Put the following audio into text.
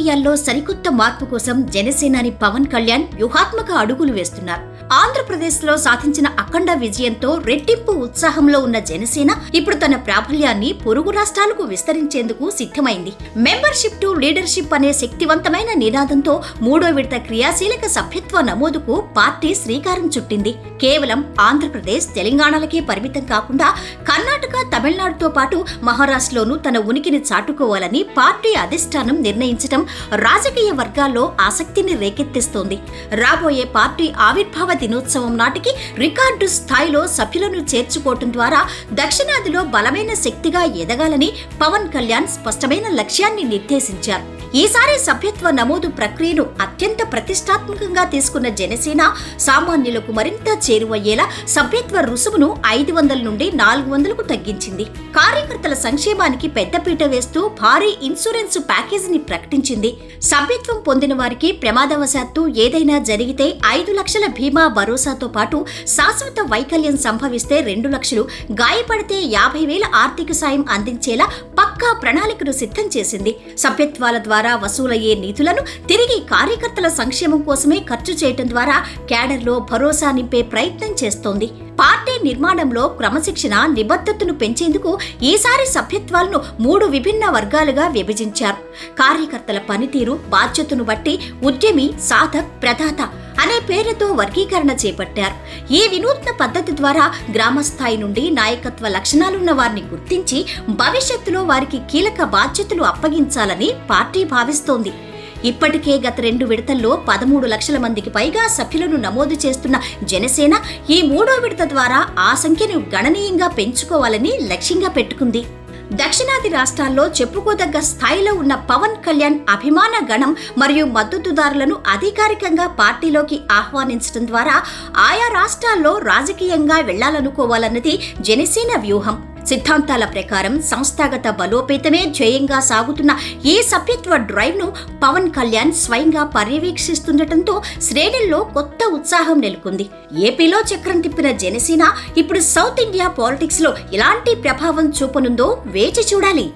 రాజకీయాల్లో సరికొత్త మార్పు కోసం జనసేనాని పవన్ కళ్యాణ్ వ్యూహాత్మక అడుగులు వేస్తున్నారు. ఆంధ్రప్రదేశ్లో సాధించిన అఖండ విజయంతో రెట్టింపు ఉత్సాహంలో ఉన్న జనసేన ఇప్పుడు తన ప్రాబల్యాన్ని పొరుగు రాష్ట్రాలకు విస్తరించేందుకు సిద్ధమైంది. మెంబర్షిప్ టు లీడర్షిప్ అనే శక్తివంతమైన నినాదంతో 3వ విడత క్రియాశీలక సభ్యత్వ నమోదుకు పార్టీ శ్రీకారం చుట్టింది. కేవలం ఆంధ్రప్రదేశ్, తెలంగాణలకే పరిమితం కాకుండా కర్ణాటక, తమిళనాడుతో పాటు మహారాష్ట్రలోనూ తన ఉనికిని చాటుకోవాలని పార్టీ అధిష్టానం నిర్ణయించడం రాజకీయ వర్గాల్లో ఆసక్తిని రేకెత్తిస్తోంది. రాబోయే పార్టీ ఆవిర్భావ దినోత్సవం నాటికి రికార్డు స్థాయిలో సభ్యులను చేర్చుకోవటం ద్వారా దక్షిణాదిలో బలమైన శక్తిగా ఎదగాలని పవన్ కళ్యాణ్ స్పష్టమైన లక్ష్యాన్ని నిర్దేశించారు. ఈసారి సభ్యత్వ నమోదు ప్రక్రియను అత్యంత ప్రతిష్టాత్మకంగా తీసుకున్న జనసేన సామాన్యులకు మరింత చేరువయ్యేలా సభ్యత్వ రుసుమును 500 నుండి 400కు తగ్గించింది. కార్యకర్తల సంక్షేమానికి పెద్దపీట వేస్తూ భారీ ఇన్సూరెన్స్ ప్యాకేజీని ప్రకటించింది. సభ్యత్వం పొందిన వారికి ప్రమాదవశాత్తు ఏదైనా జరిగితే 5 లక్షల బీమా భరోసాతో పాటు శాశ్వత వైకల్యం సంభవిస్తే 2 లక్షలు, గాయపడితే 50,000 ఆర్థిక సాయం అందించేలా పక్కా ప్రణాళికను సిద్ధం చేసింది. సభ్యత్వాల ద్వారా వసూలయ్యే నిధులను తిరిగి కార్యకర్తల సంక్షేమం కోసమే ఖర్చు చేయటం ద్వారా క్యాడర్లో భరోసా నింపే ప్రయత్నం చేస్తోంది. పార్టీ నిర్మాణంలో క్రమశిక్షణ, నిబద్ధతను పెంచేందుకు ఈసారి సభ్యత్వాలను 3 విభిన్న వర్గాలుగా విభజించారు. కార్యకర్తల పనితీరు, బాధ్యతను బట్టి ఉద్యమి, సాధక్, ప్రదాత అనే పేర్లతో వర్గీకరణ చేపట్టారు. ఈ వినూత్న పద్ధతి ద్వారా గ్రామస్థాయి నుండి నాయకత్వ లక్షణాలున్న వారిని గుర్తించి భవిష్యత్తులో వారికి కీలక బాధ్యతలు అప్పగించాలని పార్టీ భావిస్తోంది. ఇప్పటికే గత 2 విడతల్లో 13 లక్షల మందికి పైగా సభ్యులను నమోదు చేస్తున్న జనసేన ఈ 3వ విడత ద్వారా ఆ సంఖ్యను గణనీయంగా పెంచుకోవాలని లక్ష్యంగా పెట్టుకుంది. దక్షిణాది రాష్ట్రాల్లో చెప్పుకోదగ్గ స్థాయిలో ఉన్న పవన్ కళ్యాణ్ అభిమాన గణం మరియు మద్దతుదారులను అధికారికంగా పార్టీలోకి ఆహ్వానించడం ద్వారా ఆయా రాష్ట్రాల్లో రాజకీయంగా వెళ్లాలనుకోవాలన్నది జనసేన వ్యూహం. సిద్ధాంతాల ప్రకారం సంస్థాగత బలోపేతమే ధ్యేయంగా సాగుతున్న ఈ సభ్యత్వ డ్రైవ్ను పవన్ కళ్యాణ్ స్వయంగా పర్యవేక్షిస్తుండటంతో శ్రేణుల్లో కొత్త ఉత్సాహం నెలకొంది. ఏపీలో చక్రం తిప్పిన జనసేన ఇప్పుడు సౌత్ ఇండియా పాలిటిక్స్లో ఎలాంటి ప్రభావం చూపనుందో వేచి చూడాలి.